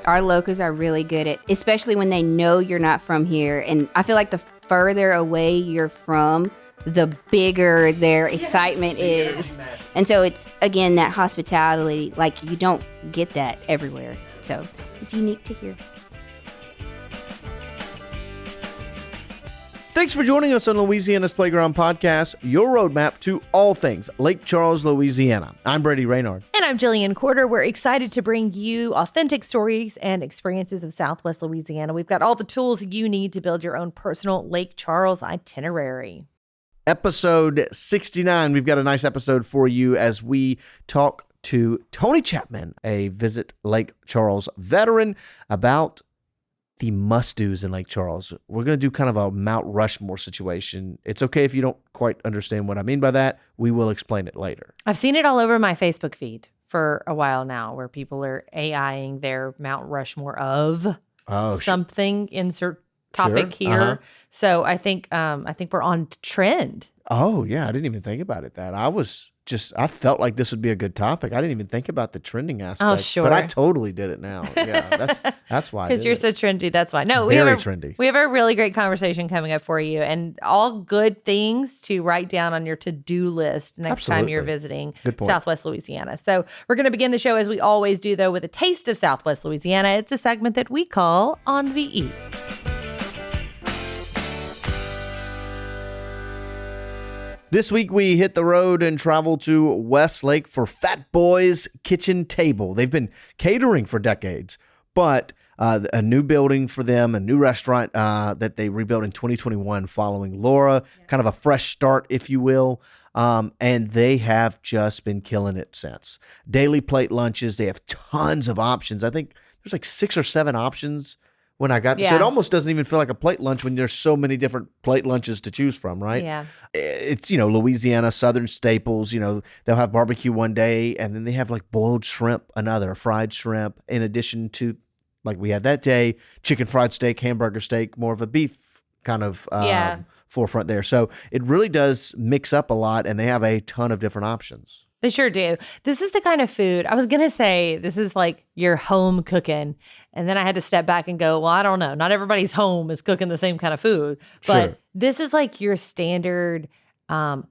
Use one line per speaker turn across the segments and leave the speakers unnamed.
Our locals are really good at, especially when they know you're not from here. And I feel like the further away you're from, the bigger their excitement is. And so it's, again, that hospitality, like you don't get that everywhere. So it's unique to here.
Thanks for joining us on Louisiana's Playground Podcast, your roadmap to all things Lake Charles, Louisiana. I'm Brady Raynard.
And I'm Jillian Corder. We're excited to bring you authentic stories and experiences of Southwest Louisiana. We've got all the tools you need to build your own personal Lake Charles itinerary.
Episode 69. We've got a nice episode for you as we talk to Toni Chapman, a Visit Lake Charles veteran, about the must-dos in Lake Charles. We're going to do kind of a Mount Rushmore situation. It's okay if you don't quite understand what I mean by that. We will explain it later.
I've seen it all over my Facebook feed for a while now, where people are AIing their Mount Rushmore of something, insert topic here. Uh-huh. So I think we're on trend.
Oh, yeah. I didn't even think about it that. I felt like this would be a good topic. I didn't even think about the trending aspect.
Oh, sure.
But I totally did it now. Yeah, that's why.
Because you're so trendy. That's why. No,
trendy.
We have a really great conversation coming up for you, and all good things to write down on your to-do list next time you're visiting Southwest Louisiana. So we're going to begin the show as we always do, though, with a taste of Southwest Louisiana. It's a segment that we call On the Eats.
This week, we hit the road and traveled to Westlake for FatBoyz Kitchen Table. They've been catering for decades, but a new building for them, a new restaurant that they rebuilt in 2021 following Laura, kind of a fresh start, if you will. And they have just been killing it since. Daily plate lunches, they have tons of options. I think there's like 6 or 7 options when I got there. So it almost doesn't even feel like a plate lunch when there's so many different plate lunches to choose from, right?
Yeah.
It's, Louisiana, Southern staples. They'll have barbecue one day, and then they have like boiled shrimp, another fried shrimp, in addition to, like we had that day, chicken fried steak, hamburger steak, more of a beef kind of forefront there. So it really does mix up a lot, and they have a ton of different options.
They sure do. This is the kind of food, I was going to say, this is like your home cooking. And then I had to step back and go, well, I don't know. Not everybody's home is cooking the same kind of food. But this is like your standard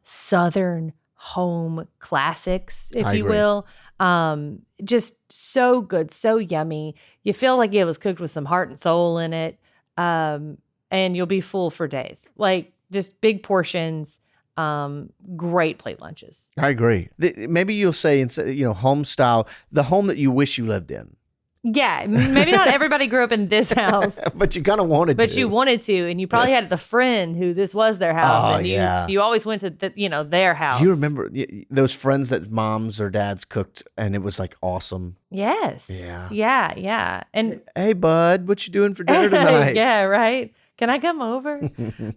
Southern home classics, if you will. Just so good, so yummy. You feel like it was cooked with some heart and soul in it. And you'll be full for days. Like just big portions. Great plate lunches.
I agree. Maybe you'll say, instead, home style, the home that you wish you lived in.
Yeah, maybe not everybody grew up in this house.
But you kind of wanted to.
But you wanted to, and you probably had the friend who this was their house, and you always went to their house.
Do you remember those friends that moms or dads cooked, and it was like awesome?
Yes. Yeah. And
hey, bud, what you doing for dinner tonight?
Yeah, right. Can I come over?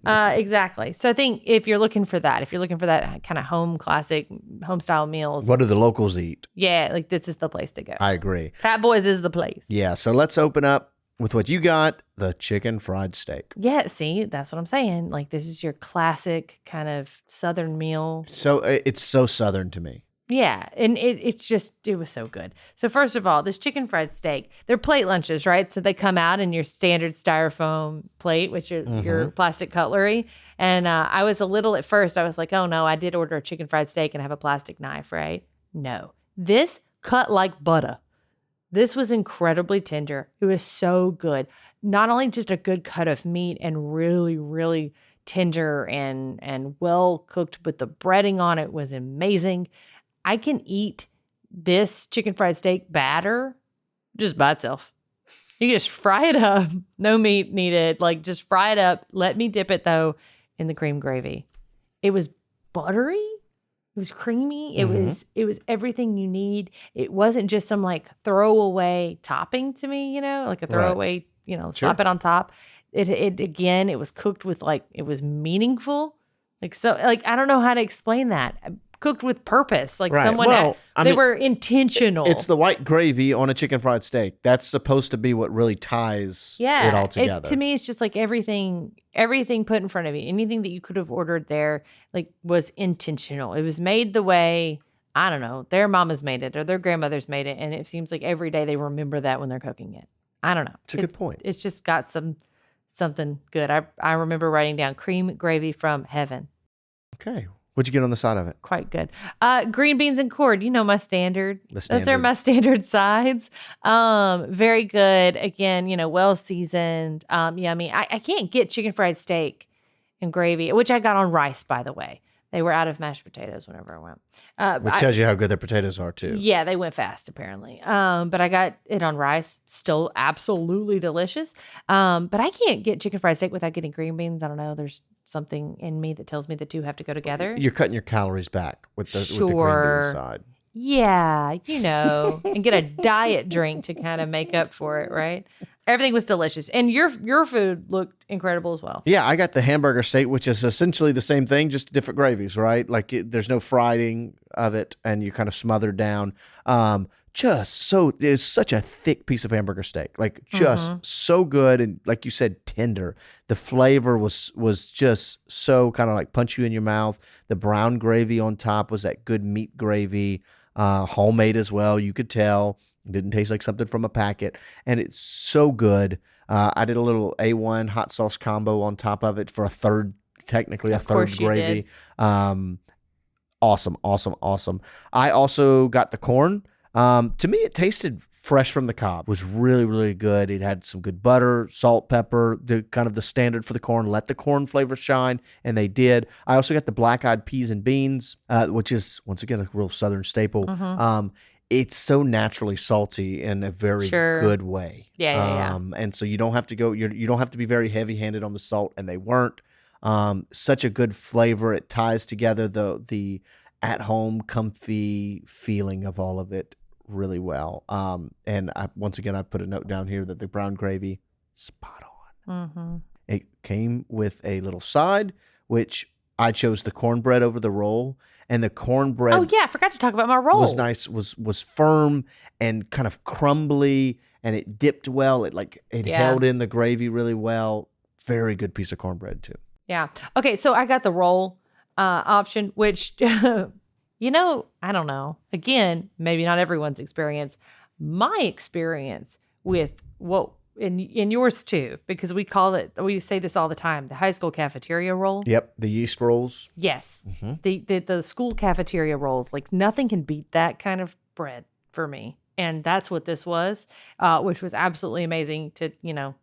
Exactly. So I think if you're looking for that kind of home classic, home style meals.
What do the locals eat?
Yeah, like this is the place to go.
I agree.
FatBoyz is the place.
Yeah, so let's open up with what you got, the chicken fried steak.
Yeah, see, that's what I'm saying. Like this is your classic kind of Southern meal.
So it's so Southern to me.
Yeah, and it was so good. So first of all, this chicken fried steak, they're plate lunches, right? So they come out in your standard styrofoam plate with your plastic cutlery. And I was a little at first, I was like, oh no, I did order a chicken fried steak and have a plastic knife, right? No, this cut like butter. This was incredibly tender. It was so good. Not only just a good cut of meat and really, really tender and well cooked, but the breading on it was amazing. I can eat this chicken fried steak batter just by itself. You just fry it up. No meat needed. Like just fry it up. Let me dip it though in the cream gravy. It was buttery. It was creamy. It was everything you need. It wasn't just some like throwaway topping to me, like a throwaway, slap it on top. It again, it was cooked with it was meaningful. I don't know how to explain that. Cooked with purpose, like someone they were intentional.
It's the white gravy on a chicken fried steak. That's supposed to be what really ties it all together.
To me, it's just like everything put in front of you. Anything that you could have ordered there, was intentional. It was made the way, I don't know, their mamas made it or their grandmothers made it, and it seems like every day they remember that when they're cooking it. I don't know.
It's a good point.
It's just got something good. I remember writing down cream gravy from heaven.
Okay. What'd you get on the side of it?
Quite good. Green beans and corn. You know my standard.
The standard.
Those are my standard sides. Very good. Again, well seasoned. Yummy. I can't get chicken fried steak and gravy, which I got on rice, by the way. They were out of mashed potatoes whenever I went.
Which tells you how good their potatoes are, too.
Yeah, they went fast, apparently. But I got it on rice. Still absolutely delicious. But I can't get chicken fried steak without getting green beans. I don't know. There's something in me that tells me the two have to go together.
You're cutting your calories back with the green bean side.
Yeah, and get a diet drink to kind of make up for it, right? Everything was delicious. And your food looked incredible as well.
Yeah, I got the hamburger steak, which is essentially the same thing, just different gravies, right? Like there's no frying of it, and you kind of smother down. It's such a thick piece of hamburger steak, like just so good, and like you said, tender. The flavor was just so kind of like punch you in your mouth. The brown gravy on top was that good meat gravy, homemade as well. You could tell. It didn't taste like something from a packet, and it's so good. I did a little A1 hot sauce combo on top of it for a third gravy. Awesome. I also got the corn. To me, it tasted fresh from the cob. It was really, really good. It had some good butter, salt, pepper, the kind of the standard for the corn. Let the corn flavor shine, and they did. I also got the black-eyed peas and beans, which is, once again, a real Southern staple. It's so naturally salty in a very good way.
Yeah.
And so you don't have to you don't have to be very heavy-handed on the salt, and they weren't. Such a good flavor. It ties together the at-home, comfy feeling of all of it really well. And once again, I put a note down here that the brown gravy, spot on. It came with a little side, which I chose the cornbread over the roll. And the cornbread.
Oh yeah, I forgot to talk about my roll.
Was nice. Was firm and kind of crumbly, and it dipped well. It held in the gravy really well. Very good piece of cornbread too.
Yeah. Okay, so I got the roll option, which I don't know. Again, maybe not everyone's experience. My experience with and yours too, because we say this all the time, the high school cafeteria roll.
Yep, the yeast rolls.
Yes. The school cafeteria rolls, like nothing can beat that kind of bread for me. And that's what this was, which was absolutely amazing to,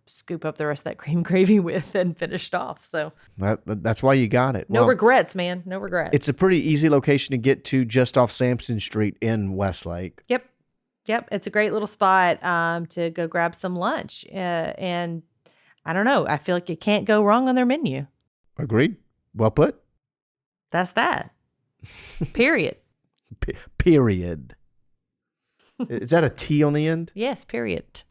scoop up the rest of that cream gravy with and finished off. So
that's why you got it.
No regrets, man. No regrets.
It's a pretty easy location to get to, just off Sampson Street in Westlake.
Yep. It's a great little spot to go grab some lunch. And I don't know. I feel like you can't go wrong on their menu.
Agreed. Well put.
That's that. Period.
Period. Is that a T on the end?
Yes, period.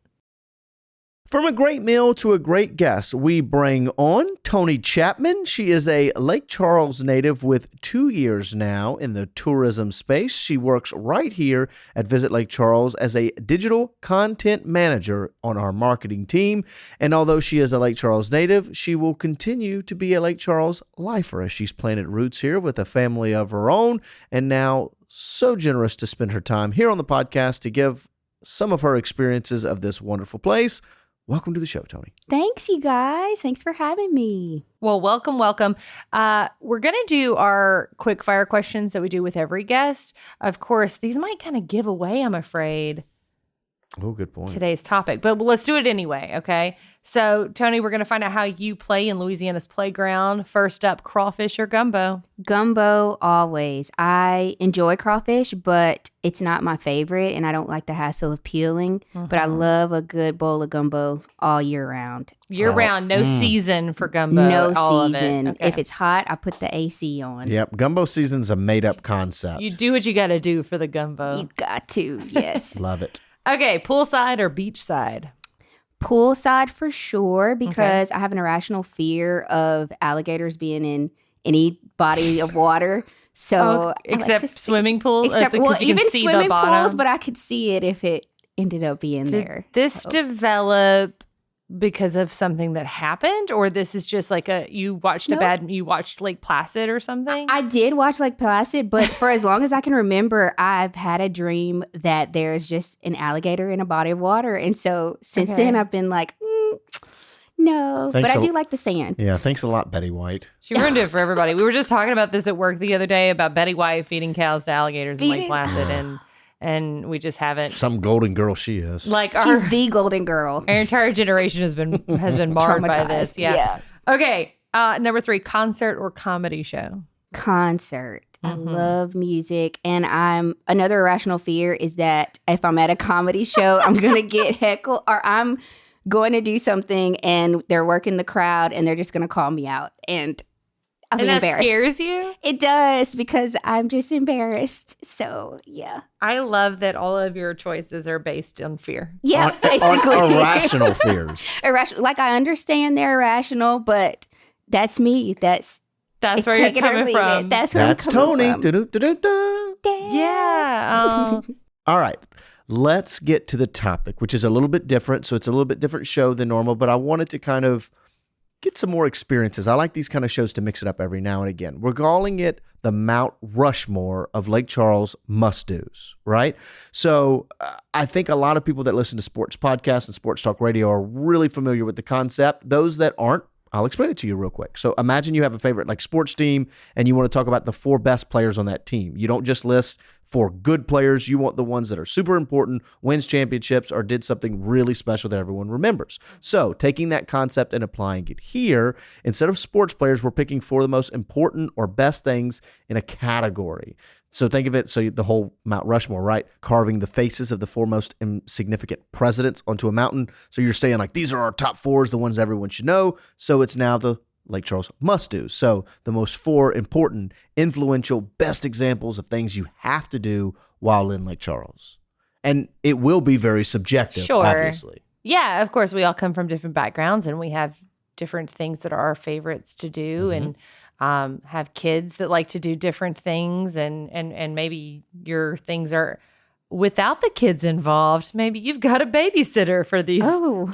From a great meal to a great guest, we bring on Toni Chapman. She is a Lake Charles native with 2 years now in the tourism space. She works right here at Visit Lake Charles as a digital content manager on our marketing team. And although she is a Lake Charles native, she will continue to be a Lake Charles lifer as she's planted roots here with a family of her own, and now so generous to spend her time here on the podcast to give some of her experiences of this wonderful place. Welcome to the show, Toni.
Thanks, you guys. Thanks for having me.
Well, welcome. We're going to do our quick fire questions that we do with every guest. Of course, these might kind of give away, I'm afraid,
oh, good point,
today's topic, but let's do it anyway, okay? So, Toni, we're going to find out how you play in Louisiana's playground. First up, crawfish or gumbo?
Gumbo, always. I enjoy crawfish, but it's not my favorite, and I don't like the hassle of peeling. But I love a good bowl of gumbo all year round.
Year round, no season for gumbo.
No season. Okay. If it's hot, I put the AC on.
Yep, gumbo season's a made-up concept.
You do what you got to do for the gumbo.
You got to, yes.
Love it.
Okay, poolside or beachside?
Poolside for sure, because I have an irrational fear of alligators being in any body of water. So
except swimming pools,
even swimming pools, but I could see it if it ended up being there.
This develop because of something that happened, or this is just like you watched Lake Placid or something?
I did watch Lake Placid, but for as long as I can remember, I've had a dream that there's just an alligator in a body of water. And so since then I've been like, no, but I do like the sand.
Yeah, thanks a lot, Betty White.
She ruined it for everybody. We were just talking about this at work the other day about Betty White feeding cows to alligators in Lake Placid, and we just haven't.
Some golden girl she is.
Like
she's the golden girl.
Our entire generation has been marred by this. Yeah. Okay. Number 3, concert or comedy show.
Concert. I love music, and another irrational fear is that if I'm at a comedy show, I'm gonna get heckled, or I'm going to do something and they're working the crowd and they're just going to call me out, and I'll be embarrassed.
That scares you?
It does, because I'm just embarrassed. So, yeah.
I love that all of your choices are based on fear.
Yeah, basically.
Irrational fears.
Irrational. Like, I understand they're irrational, but that's me. That's
where you're coming from.
That's where I'm coming
Toni.
from.
Yeah.
All right. Let's get to the topic, which is a little bit different. So it's a little bit different show than normal, but I wanted to kind of get some more experiences. I like these kind of shows to mix it up every now and again. We're calling it the Mount Rushmore of Lake Charles must-dos, right? So I think a lot of people that listen to sports podcasts and sports talk radio are really familiar with the concept. Those that aren't, I'll explain it to you real quick. So imagine you have a favorite like sports team and you want to talk about the 4 best players on that team. You don't just list 4 good players. You want the ones that are super important, wins championships, or did something really special that everyone remembers. So taking that concept and applying it here, instead of sports players, we're picking 4 of the most important or best things in a category. So think of it, so the whole Mount Rushmore, right? Carving the faces of the 4 most significant presidents onto a mountain. So you're saying like, these are our top 4s, the ones everyone should know. So it's now the Lake Charles must-do. So the most 4 important, influential, best examples of things you have to do while in Lake Charles. And it will be very subjective, obviously.
Yeah, of course, we all come from different backgrounds and we have different things that are our favorites to do, and have kids that like to do different things, and maybe your things are without the kids involved. Maybe you've got a babysitter for these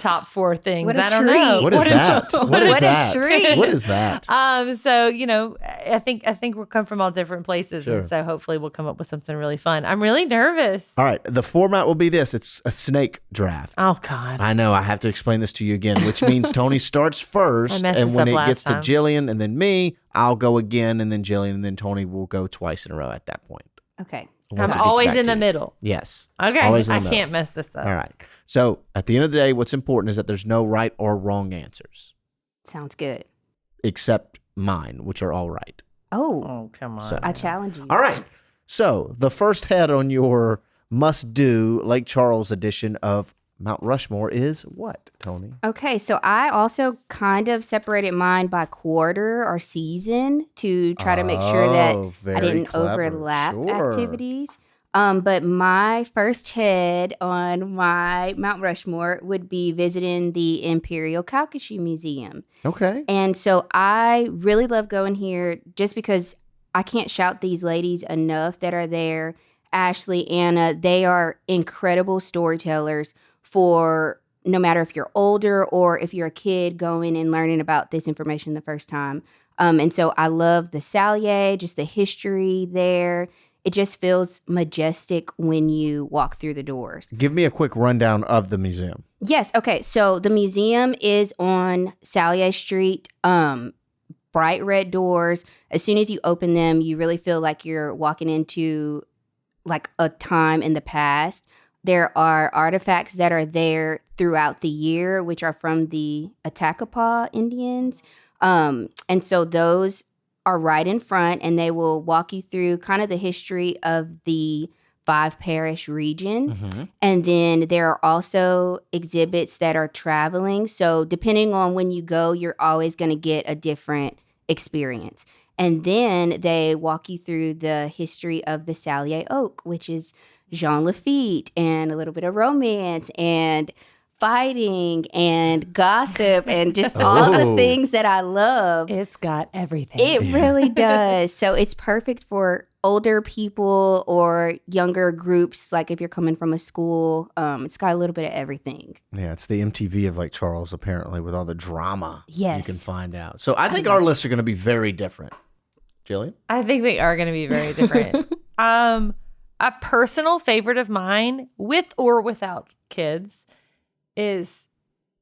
top 4 things.
What a
I don't
treat.
know.
What is that? What is that?
A treat.
What is that?
So, I think we'll come from all different places.
Sure.
And so hopefully we'll come up with something really fun. I'm really nervous.
All right. The format will be this. It's a snake draft.
Oh, God.
I know. I have to explain this to you again, which means Toni starts first. And when it gets to Jillian and then me, I'll go again, and then Jillian, and then Toni will go twice in a row at that point.
Okay.
I'm always in the middle.
Yes.
Okay. I can't mess this up.
All right. So at the end of the day, what's important is that there's no right or wrong answers.
Sounds good.
Except mine, which are all right.
Oh,
come on.
So,
I challenge you.
all right. So the first head on your must-do Lake Charles edition of Mount Rushmore is what, Toni?
Okay, so I also kind of separated mine by quarter or season to try to make sure that I didn't overlap activities. But my first head on my Mount Rushmore would be visiting the Imperial Kalkashi Museum.
Okay.
And so I really love going here just because I can't shout these ladies enough that are there. Ashley, Anna, they are incredible storytellers for no matter if you're older or if you're a kid going and learning about this information the first time. And so I love the Salier, just the history there. It just feels majestic when you walk through the doors.
Give me a quick rundown of the museum.
Yes. Okay. So the museum is on Salier Street. Bright red doors. As soon as you open them, you really feel like you're walking into like a time in the past. There are artifacts that are there throughout the year, which are from the Attakapaw Indians. And so those are right in front, and they will walk you through kind of the history of the 5-parish region.
Mm-hmm.
And then there are also exhibits that are traveling. So depending on when you go, you're always going to get a different experience. And then they walk you through the history of the Salier Oak, which is Jean Lafitte, and a little bit of romance and fighting and gossip and just all the things that I love.
It's got everything.
It really does. So it's perfect for older people or younger groups, like if you're coming from a school, it's got a little bit of everything.
Yeah, it's the MTV of Lake Charles, apparently, with all the drama
Yes.
you can find out. So I think our lists are going to be very different. Jillian?
I think they are going to be very different. A personal favorite of mine, with or without kids, is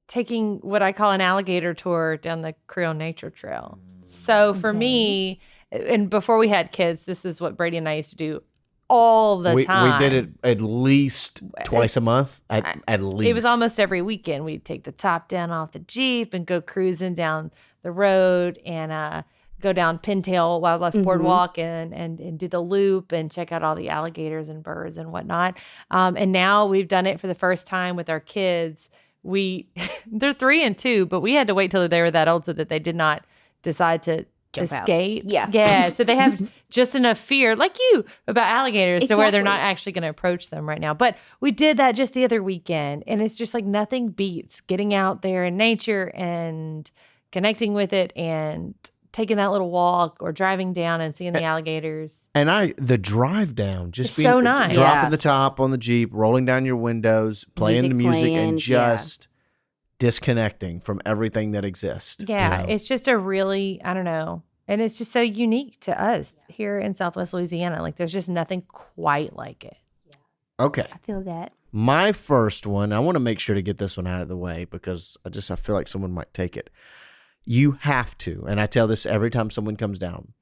taking what I call an alligator tour down the Creole Nature Trail. So for me, and before we had kids, this is what Brady and I used to do all the time.
We did it at least twice a month. At least.
It was almost every weekend. We'd take the top down off the Jeep and go cruising down the road and go down Pintail Wildlife Boardwalk and do the loop and check out all the alligators and birds and whatnot. And now we've done it for the first time with our kids. They're 3 and 2, but we had to wait till they were that old so that they did not decide to escape. Yeah. So they have just enough fear, like you, about alligators, to where they're not actually going to approach them right now. But we did that just the other weekend, and it's just like nothing beats getting out there in nature and connecting with it and taking that little walk or driving down and seeing the alligators.
And the drive down, just
it's so nice.
Dropping the top on the Jeep, rolling down your windows, playing the music, and just disconnecting from everything that exists.
Yeah, it's just a really, I don't know. And it's just so unique to us here in Southwest Louisiana. Like there's just nothing quite like it.
Okay.
I feel that.
My first one, I want to make sure to get this one out of the way because I feel like someone might take it. You have to, and I tell this every time someone comes down,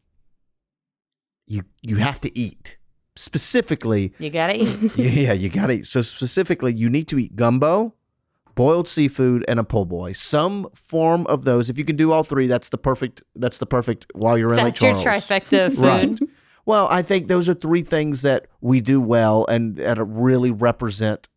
you have to eat. Specifically.
You got to eat.
Yeah, you got to eat. So specifically, you need to eat gumbo, boiled seafood, and a po' boy. Some form of those. If you can do all three, that's the perfect while you're in Lake Charles.
That's your trifecta of food.
Right. Well, I think those are three things that we do well and that really represent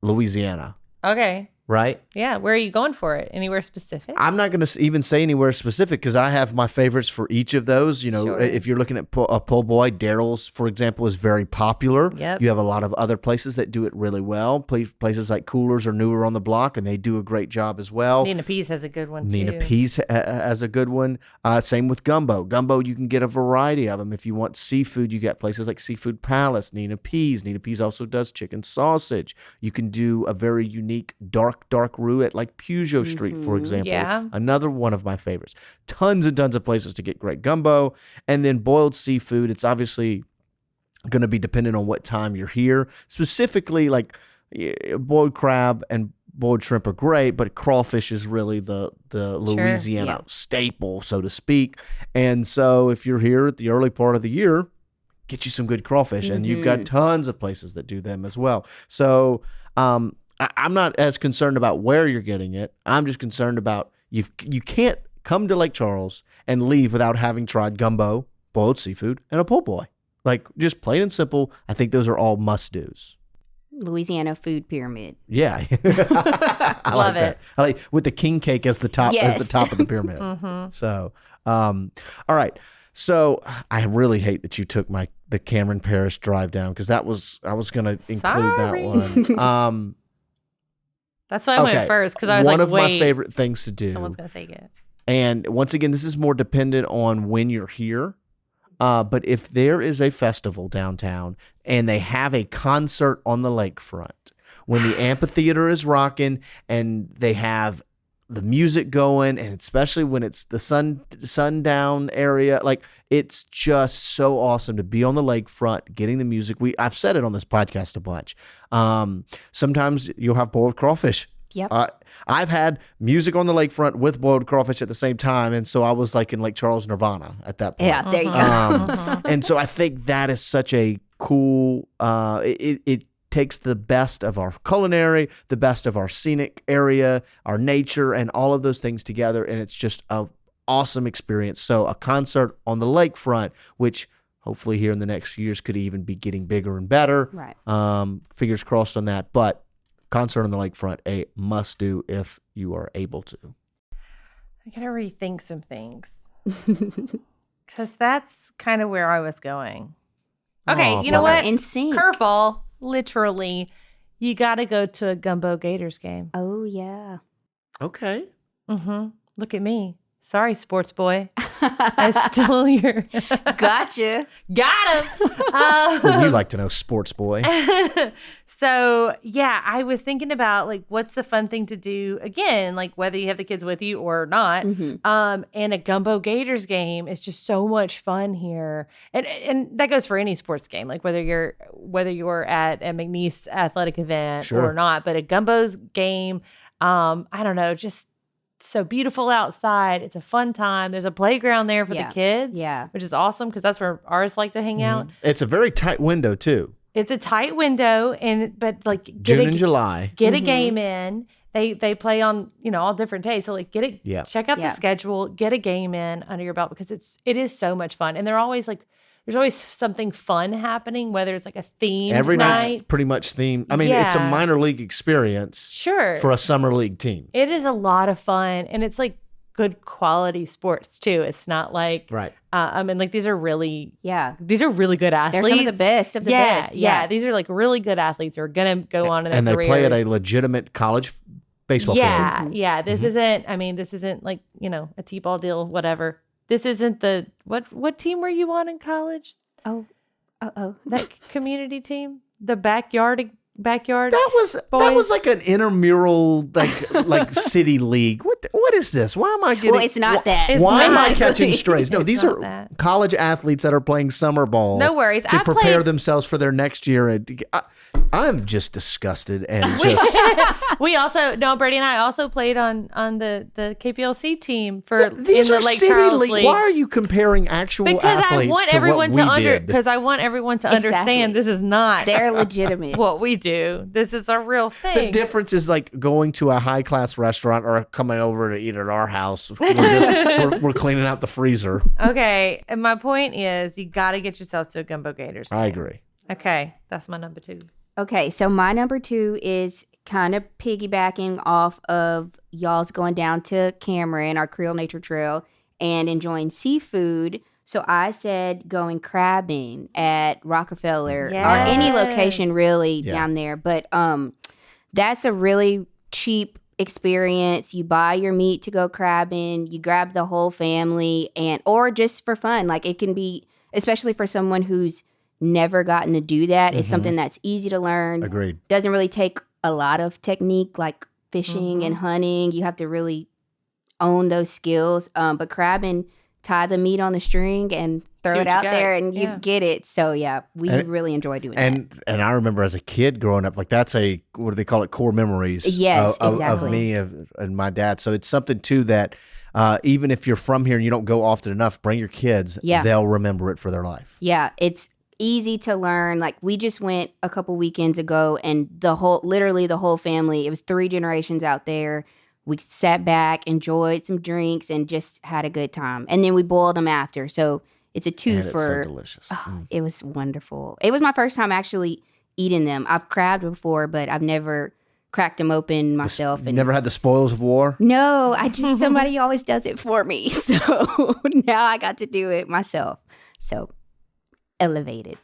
Louisiana.
Okay.
Right?
Yeah. Where are you going for it? Anywhere specific?
I'm not going to even say anywhere specific because I have my favorites for each of those. You know,
Sure.
If you're looking at a po' boy, Daryl's, for example, is very popular.
Yep.
You have a lot of other places that do it really well. Places like Coolers are newer on the block, and they do a great job as well.
Nina Pease has a good one, too.
Nina Pease has a good one. Same with gumbo. Gumbo, you can get a variety of them. If you want seafood, you got places like Seafood Palace, Nina Pease. Nina Pease also does chicken sausage. You can do a very unique dark roux at like Peugeot Street, for example.
Yeah.
Another one of my favorites. Tons and tons of places to get great gumbo. And then boiled seafood, it's obviously going to be dependent on what time you're here. Specifically, like boiled crab and boiled shrimp are great, but crawfish is really the Louisiana staple, so to speak. And so if you're here at the early part of the year, get you some good crawfish. And you've got tons of places that do them as well. So I'm not as concerned about where you're getting it. I'm just concerned about you can't come to Lake Charles and leave without having tried gumbo, boiled seafood, and a po' boy. Like, just plain and simple, I think those are all must-dos.
Louisiana food pyramid.
Yeah. I
Love
like that.
it.
I like with the king cake as the top
Yes.
as the top of the pyramid. So, all right. So I really hate that you took the Cameron Parish drive down because I was going to include
Sorry.
that one.
That's why I went first, because I was
one
like,
of
wait,
my favorite things to do.
someone's going to take it.
And once again, this is more dependent on when you're here. But if there is a festival downtown and they have a concert on the lakefront, when the amphitheater is rocking and they have the music going, and especially when it's the sundown area, like it's just so awesome to be on the lakefront, getting the music. I've said it on this podcast a bunch. Sometimes you'll have boiled crawfish.
Yep.
I've had music on the lakefront with boiled crawfish at the same time, and so I was like in Lake Charles Nirvana at that point.
Yeah, there you go.
And so I think that is such a cool. It takes the best of our culinary, the best of our scenic area, our nature, and all of those things together, and it's just an awesome experience. So a concert on the lakefront, which hopefully here in the next few years could even be getting bigger and better.
Right.
Fingers crossed on that, but concert on the lakefront, a must do if you are able to.
I got to rethink some things because that's kind of where I was going. Okay,
Aw,
you know
bummer.
what?
In sync.
Curveball, literally. You got to go to a Gumbo Gators game.
Oh, yeah.
Okay.
Look at me. Sorry, sports boy. I stole your.
Gotcha.
Got him.
Well, you like to know, sports boy.
So, yeah, I was thinking about like what's the fun thing to do again, like whether you have the kids with you or not. And a Gumbo Gators game is just so much fun here. And that goes for any sports game, like whether you're at a McNeese athletic event or not, but a Gumbo's game, I don't know, just so beautiful outside. It's a fun time. There's a playground there for the kids, which is awesome because that's where ours like to hang out.
It's a very tight window too.
It's a tight window, but like
June and July.
Get a game in. They play on all different days. So like check out the schedule. Get a game in under your belt because it is so much fun. And they're always like there's always something fun happening, whether it's like a theme
every
night.
night's pretty much themed. I mean, it's a minor league experience, for a summer league team.
It is a lot of fun, and it's like good quality sports too. It's not like I mean, like these are really good athletes.
They're some of the best of the best.
Yeah, these are like really good athletes who are gonna go on in their careers.
And they play at a legitimate college baseball field.
Yeah. This isn't like a t-ball deal, whatever. This isn't the what team were you on in college? That community team, the backyard.
That was like an intramural like city league. What is this? Why am I getting?
Well, it's not that.
Why am I catching strays? No, these are college athletes that are playing summer ball.
No worries.
To prepare themselves for their next year. I'm just disgusted and just.
Brady and I also played on the KPLC team in the Lake
city
Charles League.
Why are you comparing actual athletes to what we did?
Because I want everyone to understand this is not.
They're legitimate.
What we do. This is a real thing.
The difference is like going to a high class restaurant or coming over to eat at our house. We're cleaning out the freezer.
Okay, and my point is, you got to get yourself to a Gumbo Gators game.
I agree.
Okay, that's my number 2.
Okay, so my number 2 is kind of piggybacking off of y'all's going down to Cameron, our Creole Nature Trail, and enjoying seafood. So I said going crabbing at Rockefeller or any location really down there. But that's a really cheap experience. You buy your meat to go crabbing, you grab the whole family, or just for fun. Like it can be, especially for someone who's never gotten to do that. It's something that's easy to learn.
Agreed.
Doesn't really take a lot of technique like fishing and hunting. You have to really own those skills. But crabbing, tie the meat on the string and throw it out there and you get it. So we really enjoy doing that.
And I remember as a kid growing up, like that's what do they call it? Core memories of me and my dad. So it's something too that even if you're from here and you don't go often enough, bring your kids. They'll remember it for their life.
Yeah, it's easy to learn. Like we just went a couple weekends ago and literally the whole family, it was 3 generations out there. We sat back, enjoyed some drinks, and just had a good time. And then we boiled them after. So it's a 2
and
for.
It's so delicious.
It was wonderful. It was my first time actually eating them. I've crabbed before, but I've never cracked them open myself. And
never had the spoils of war?
No, somebody always does it for me. So now I got to do it myself. So elevated.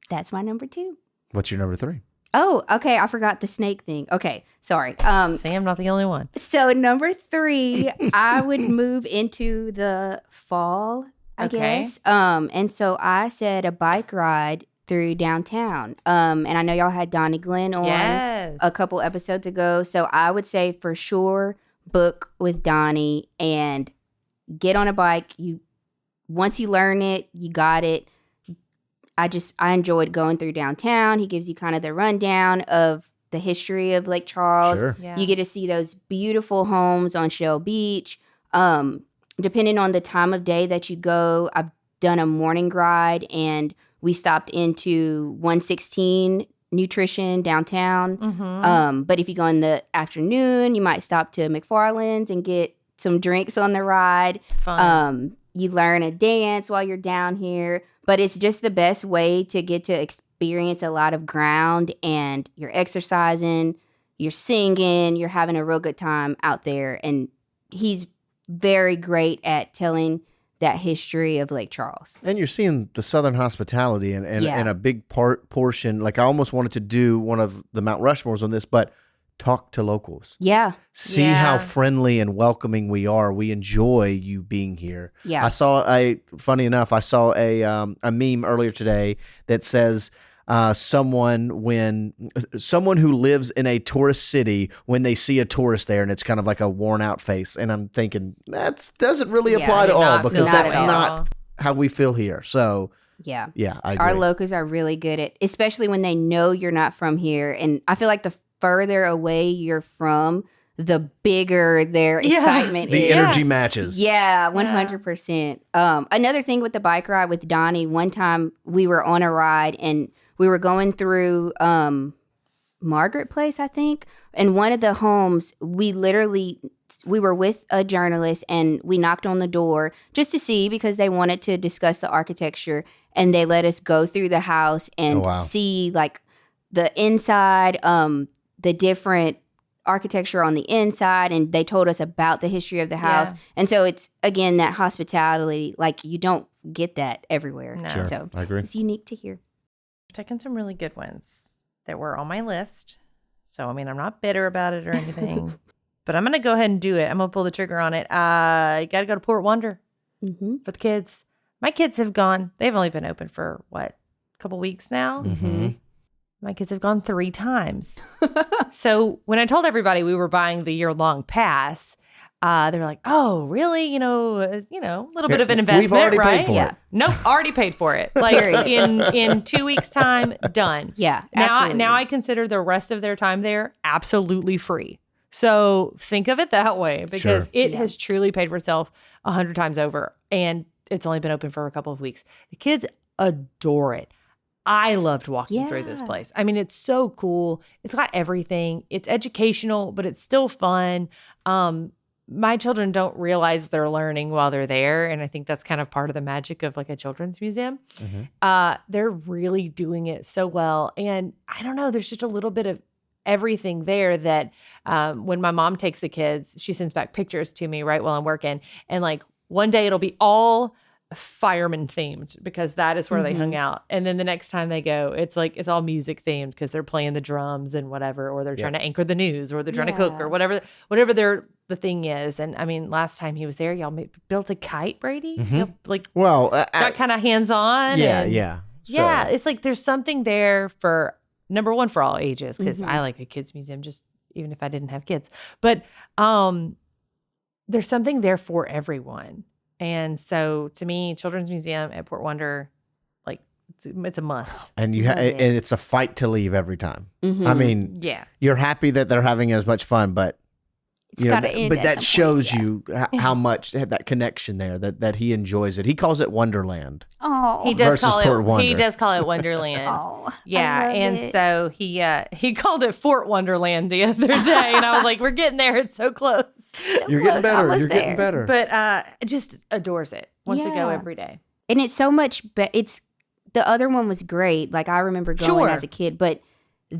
That's my number 2.
What's your number 3?
Oh, okay. I forgot the snake thing. Okay, sorry.
See, I'm not the only one.
So number 3, I would move into the fall, I guess. And so I said a bike ride through downtown. And I know y'all had Donnie Glenn on a couple episodes ago. So I would say for sure book with Donnie and get on a bike. Once you learn it, you got it. I enjoyed going through downtown. He gives you kind of the rundown of the history of Lake Charles.
Sure.
Yeah. You get to see those beautiful homes on Shell Beach. Depending on the time of day that you go, I've done a morning ride and we stopped into 116 Nutrition downtown. But if you go in the afternoon, you might stop to McFarland's and get some drinks on the ride.
Fun.
You learn a dance while you're down here. But it's just the best way to get to experience a lot of ground, and you're exercising, you're singing, you're having a real good time out there. And he's very great at telling that history of Lake Charles.
And you're seeing the Southern hospitality and a big portion. Like I almost wanted to do one of the Mount Rushmores on this, but talk to locals.
Yeah.
See how friendly and welcoming we are. We enjoy you being here.
Yeah.
Funny enough, I saw a meme earlier today that says someone who lives in a tourist city, when they see a tourist there and it's kind of like a worn out face. And I'm thinking that doesn't really apply to all, because that's not how we feel here. So
yeah,
I agree.
Our locals are really good at, especially when they know you're not from here. And I feel like the further away you're from, the bigger their excitement is.
The energy matches.
Yeah, 100%. Another thing with the bike ride with Donnie, one time we were on a ride and we were going through Margaret Place, I think. And one of the homes, we were with a journalist and we knocked on the door just to see, because they wanted to discuss the architecture. And they let us go through the house and see like the inside, the different architecture on the inside. And they told us about the history of the house. And so it's, again, that hospitality, like you don't get that everywhere.
No.
Sure,
So
I agree.
It's unique to here.
Taking some really good ones that were on my list. So, I mean, I'm not bitter about it or anything, but I'm going to go ahead and do it. I'm going to pull the trigger on it. You got to go to Port Wonder for the kids. My kids have gone. They've only been open for, a couple weeks now?
Mm-hmm.
My kids have gone 3 times. So when I told everybody we were buying the year-long pass, they were like, "Oh, really? A little bit of an investment,
we've already
right?"
paid for it.
Nope, already paid for it. Like in 2 weeks' time, done.
Yeah, absolutely.
Now I consider the rest of their time there absolutely free. So think of it that way, because it has truly paid for itself 100 times over, and it's only been open for a couple of weeks. The kids adore it. I loved walking through this place. I mean, it's so cool. It's got everything. It's educational, but it's still fun. My children don't realize they're learning while they're there, and I think that's kind of part of the magic of like a children's museum. They're really doing it so well, and I don't know, there's just a little bit of everything there that when my mom takes the kids, she sends back pictures to me right while I'm working, and like one day it'll be all fireman themed because that is where they hung out, and then the next time they go, it's all music themed because they're playing the drums and whatever, or they're trying to anchor the news, or they're trying to cook, or whatever the thing is. And I mean, last time he was there, y'all built a kite, Brady. Got kind of hands on. It's like there's something there for, number one, for all ages, because I like a kids museum, just even if I didn't have kids, but there's something there for everyone. And so, to me, Children's Museum at Port Wonder, like it's a must.
And and it's a fight to leave every time. I mean, you're happy that they're having as much fun, but that shows you how much that connection there, that he enjoys it. He calls it Wonderland.
Oh,
he does call
Port Wonder.
He does call it Wonderland. So he called it Fort Wonderland the other day, and I was like, "We're getting there. It's so close."
You're getting better. You're getting better.
But just adores it. Wants to go every day.
And it's so much it's the other one was great. Like I remember going as a kid, but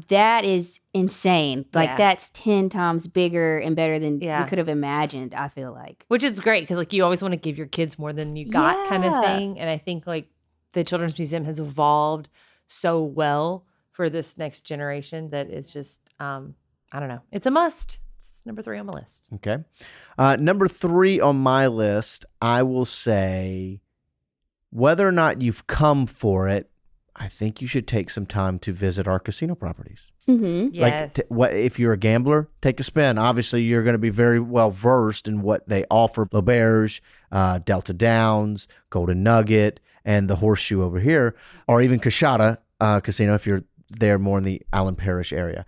that is insane. Like that's 10 times bigger and better than we could have imagined, I feel like.
Which is great because like you always want to give your kids more than you got kind of thing. And I think like the Children's Museum has evolved so well for this next generation that it's just, I don't know. It's a must. It's number 3 on my list.
Okay. Number 3 on my list, I will say, whether or not you've come for it, I think you should take some time to visit our casino properties.
Yes.
Like, if you're a gambler, take a spin. Obviously, you're going to be very well versed in what they offer. L'Auberge, Delta Downs, Golden Nugget, and the Horseshoe over here, or even Coshada Casino if you're there more in the Allen Parish area.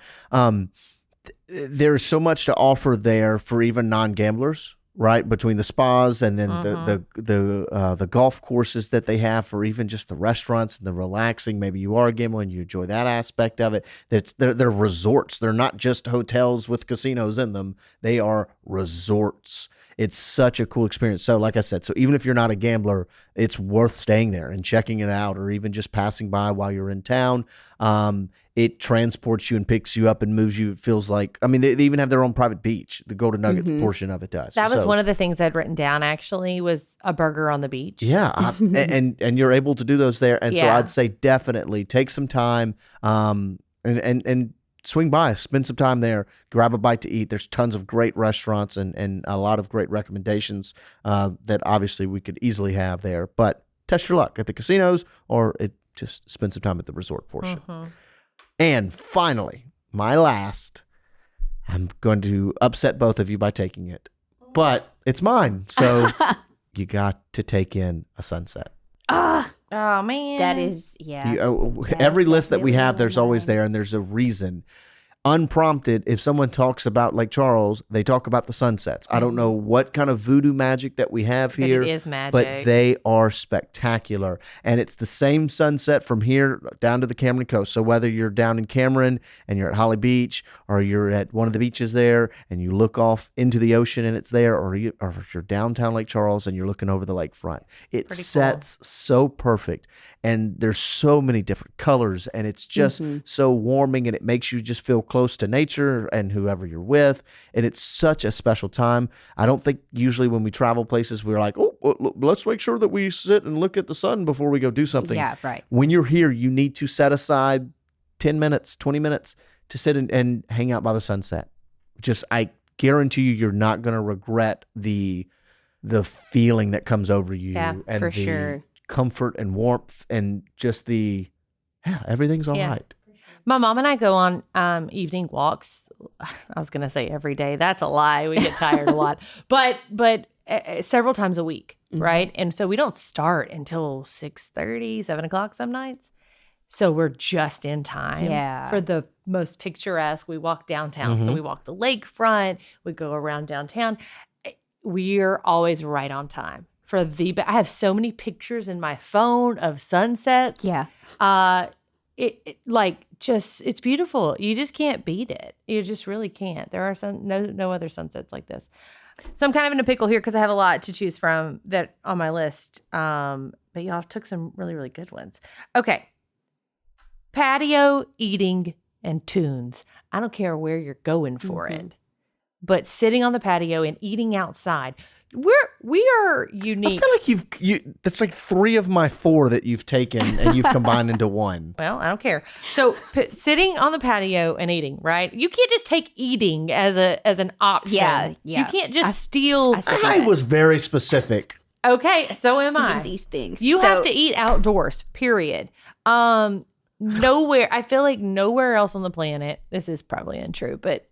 There's so much to offer there for even non-gamblers. Right, between the spas and then the golf courses that they have, for even just the restaurants and the relaxing. Maybe you are a gambler and you enjoy that aspect of it. They're resorts. They're not just hotels with casinos in them. They are resorts. It's such a cool experience. So like I said, so even if you're not a gambler, it's worth staying there and checking it out, or even just passing by while you're in town. It transports you and picks you up and moves you. It feels like, I mean, they even have their own private beach. The Golden Nugget portion of it does.
That was one of the things I'd written down, actually, was a burger on the beach.
Yeah. And you're able to do those there. And so I'd say definitely take some time and swing by, spend some time there, grab a bite to eat. There's tons of great restaurants and a lot of great recommendations that obviously we could easily have there. But test your luck at the casinos or just spend some time at the resort portion. And finally, my last, I'm going to upset both of you by taking it, but it's mine. So you got to take in a sunset.
Oh man,
That is,
Every list that we
really
have, there's always
mine.
there, and there's a reason. Unprompted, if someone talks about Lake Charles, they talk about the sunsets. I don't know what kind of voodoo magic that we have
but
here,
it is magic.
but they are spectacular. And it's the same sunset from here down to the Cameron coast. So whether you're down in Cameron and you're at Holly Beach, or you're at one of the beaches there and you look off into the ocean and it's there, or if you're downtown Lake Charles and you're looking over the lakefront, it
Pretty
sets so perfect. And there's so many different colors, and it's just so warming, and it makes you just feel close to nature and whoever you're with. And it's such a special time. I don't think usually when we travel places, we're like, oh, let's make sure that we sit and look at the sun before we go do something.
Yeah, right.
When you're here, you need to set aside 10 minutes, 20 minutes to sit and hang out by the sunset. I guarantee you're not going to regret the feeling that comes over you.
Yeah,
and
for
the
sure.
comfort and warmth and just everything's all right.
My mom and I go on evening walks. I was going to say every day. That's a lie. We get tired a lot. But several times a week, right? And so we don't start until 6:30, 7 o'clock some nights. So we're just in time for the most picturesque. We walk downtown. So we walk the lakefront. We go around downtown. We're always right on time. I have so many pictures in my phone of sunsets.
Yeah.
It's beautiful. You just can't beat it. You just really can't. There are no other sunsets like this. So I'm kind of in a pickle here because I have a lot to choose from that on my list. But y'all took some really, really good ones. Okay. Patio eating and tunes. I don't care where you're going for it, but sitting on the patio and eating outside. We are unique.
I feel like that's like 3 of my 4 that you've taken and you've combined into one.
Well, I don't care. So sitting on the patio and eating, right? You can't just take eating as an option.
Yeah.
You can't just steal.
I was very specific.
Okay, so am I.
Even these things.
You have to eat outdoors, period. Nowhere, I feel like nowhere else on the planet, this is probably untrue, but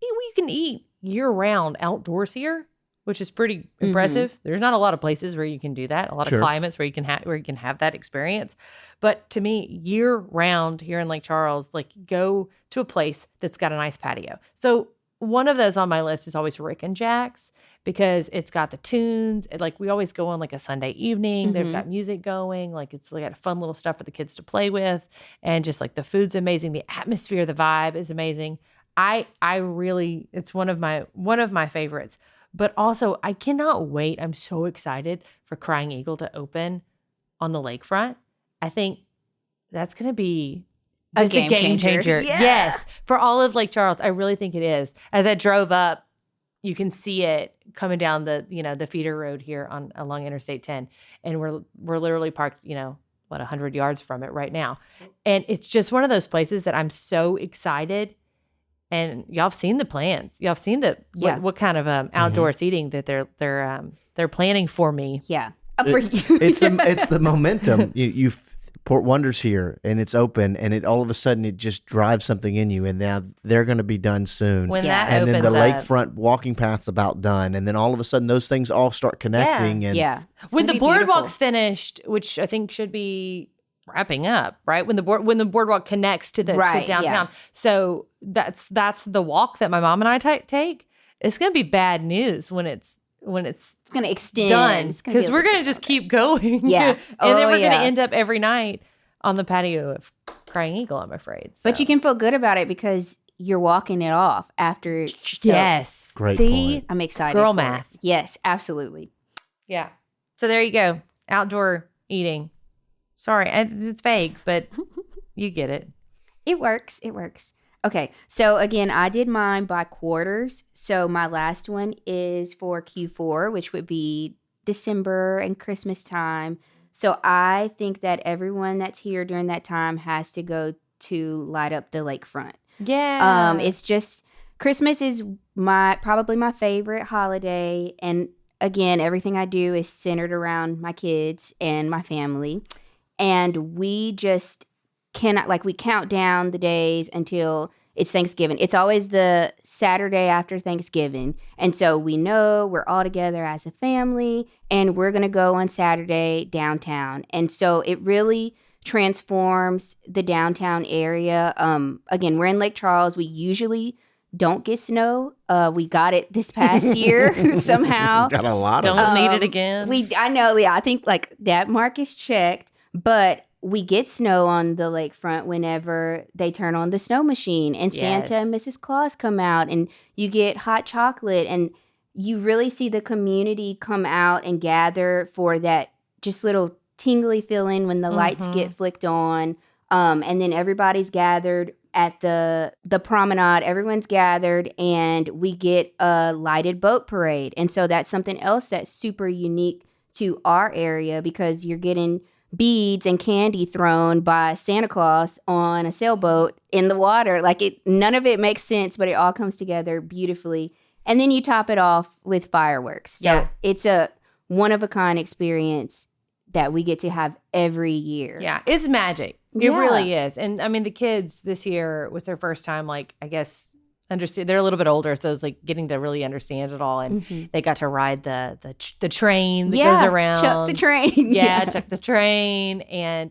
you can eat year-round outdoors here, which is pretty impressive. There's not a lot of places where you can do that. A lot of climates where you can have that experience. But to me, year round here in Lake Charles, like go to a place that's got a nice patio. So one of those on my list is always Rick and Jack's because it's got the tunes. We always go on like a Sunday evening. They've got music going. It's got fun little stuff for the kids to play with. And just like the food's amazing. The atmosphere, the vibe is amazing. I really, it's one of my favorites. But also, I cannot wait. I'm so excited for Crying Eagle to open on the lakefront. I think that's going to be just a game changer.
Yeah.
Yes. For all of Lake Charles, I really think it is. As I drove up, you can see it coming down the feeder road here along Interstate 10. And we're literally parked, 100 yards from it right now. And it's just one of those places that I'm so excited. And y'all have seen the plans. Y'all have seen what kind of outdoor seating that they're planning for me.
Yeah, for you.
It's the momentum. You Port Wonder's here and it's open, and all of a sudden it just drives something in you. And now they're going to be done soon.
When that
and
opens
then the
up.
lakefront walking path's about done, and then all of a sudden those things all start connecting.
Yeah.
And
When the boardwalk's
beautiful.
finished, which I think should be wrapping up, right? When the boardwalk connects to to downtown.
Yeah.
So that's the walk that my mom and I take. It's going to be bad news when it's
It's going to extend.
done
It's gonna be
because we're going to just keep going.
Yeah.
and then we're going
yeah.
to end up every night on the patio of Crying Eagle, I'm afraid.
But
So.
you can feel good about it because you're walking it off after. So
Yes.
Great
See?
point.
I'm excited.
Girl
for
math.
it. Yes, absolutely.
Yeah. So there you go. Outdoor eating. Sorry, it's vague, but you get it.
It works. Okay, so again, I did mine by quarters. So my last one is for Q4, which would be December and Christmas time. So I think that everyone that's here during that time has to go to light up the lakefront.
Yeah.
It's just Christmas is probably my favorite holiday, and again, everything I do is centered around my kids and my family, and we just cannot we count down the days until it's Thanksgiving. It's always the Saturday after Thanksgiving. And so we know we're all together as a family and we're going to go on Saturday downtown. And so it really transforms the downtown area. Again, we're in Lake Charles. We usually don't get snow. We got it this past year somehow.
Got a lot of
Don't need it again.
I know. Yeah, I think that mark is checked, but we get snow on the lakefront whenever they turn on the snow machine and Santa and Mrs. Claus come out and you get hot chocolate and you really see the community come out and gather for that just little tingly feeling when the lights get flicked on. And then everybody's gathered at the promenade. Everyone's gathered and we get a lighted boat parade. And so that's something else that's super unique to our area because you're getting beads and candy thrown by Santa Claus on a sailboat in the water. None of it makes sense, but it all comes together beautifully. And then you top it off with fireworks. So it's a one-of-a-kind experience that we get to have every year.
Yeah, it's magic. It really is. And I mean, the kids this year was their first time, I guess, understand. They're a little bit older, so it's getting to really understand it all. And they got to ride the train that goes around.
Chuck the train.
Chuck the train, and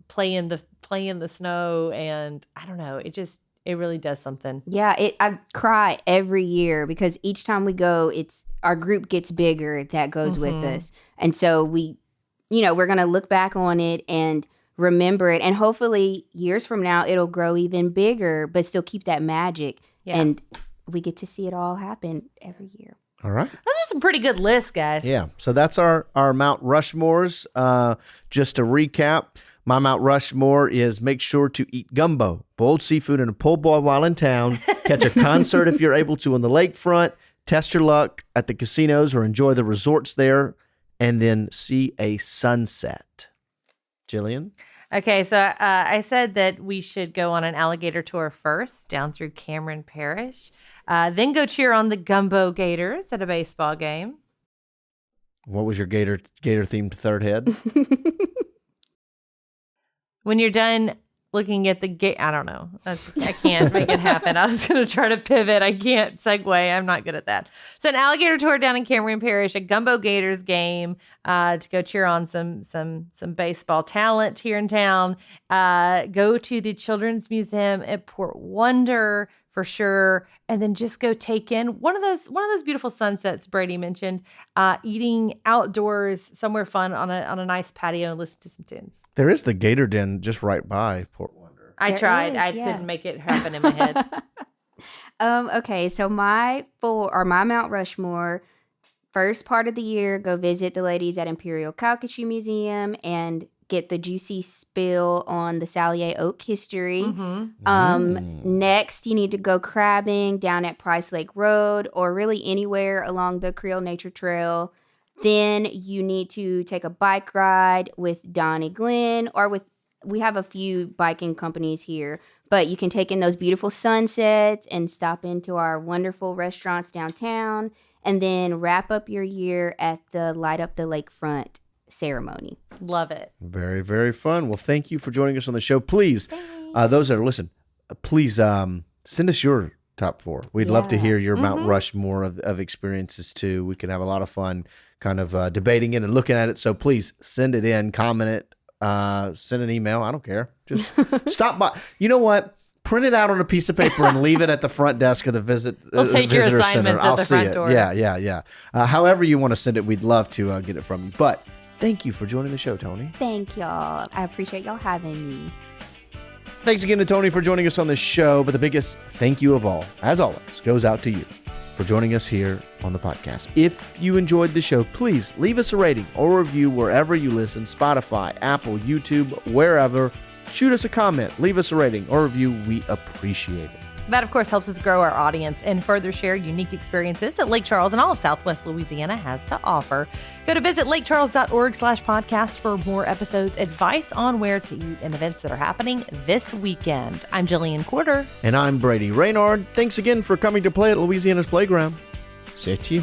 play in the snow. And I don't know, it really does something.
Yeah, I cry every year because each time we go, our group gets bigger that goes with us, and so we're gonna look back on it and remember it, and hopefully years from now it'll grow even bigger, but still keep that magic. Yeah. And we get to see it all happen every year.
All right.
Those are some pretty good lists, guys.
Yeah. So that's our Mount Rushmores. Just to recap, my Mount Rushmore is make sure to eat gumbo, boiled seafood, and a po' boy while in town. Catch a concert if you're able to on the lakefront. Test your luck at the casinos or enjoy the resorts there. And then see a sunset. Jillian?
Okay, so I said that we should go on an alligator tour first, down through Cameron Parish. Then go cheer on the Gumbo Gators at a baseball game.
What was your gator-themed third head?
When you're done looking at the gate, I don't know. I can't make it happen. I was going to try to pivot. I can't segue. I'm not good at that. So an alligator tour down in Cameron Parish, a Gumbo Gators game to go cheer on some baseball talent here in town. Go to the Children's Museum at Port Wonder for sure, and then just go take in one of those beautiful sunsets Brady mentioned. Eating outdoors somewhere fun on a nice patio and listen to some tunes.
There is the Gator Den just right by Port Wonder.
I tried. I couldn't make it happen in my head.
Okay, so my Mount Rushmore, first part of the year, go visit the ladies at Imperial Calcasieu Museum and get the juicy spill on the Salier Oak history. Next, you need to go crabbing down at Price Lake Road or really anywhere along the Creole Nature Trail. Then you need to take a bike ride with Donnie Glenn we have a few biking companies here, but you can take in those beautiful sunsets and stop into our wonderful restaurants downtown and then wrap up your year at the Light Up the Lakefront ceremony.
Love it.
Very, very fun. Well, thank you for joining us on the show. Please, those that are listening, please send us your top 4. We'd love to hear your Mount Rushmore of experiences too. We can have a lot of fun kind of debating it and looking at it. So please send it in, comment it, send an email. I don't care. Just stop by. You know what? Print it out on a piece of paper and leave it at the front desk of the
We'll take your
visitor
assignments
center.
at the front door.
Yeah. However you want to send it, we'd love to get it from you. But thank you for joining the show, Toni.
Thank y'all. I appreciate y'all having me.
Thanks again to Toni for joining us on the show. But the biggest thank you of all, as always, goes out to you for joining us here on the podcast. If you enjoyed the show, please leave us a rating or review wherever you listen, Spotify, Apple, YouTube, wherever. Shoot us a comment, leave us a rating or review. We appreciate it.
That, of course, helps us grow our audience and further share unique experiences that Lake Charles and all of Southwest Louisiana has to offer. Go to visit lakecharles.org/podcast for more episodes, advice on where to eat, and events that are happening this weekend. I'm Jillian Quarter.
And I'm Brady Raynard. Thanks again for coming to play at Louisiana's Playground. See you.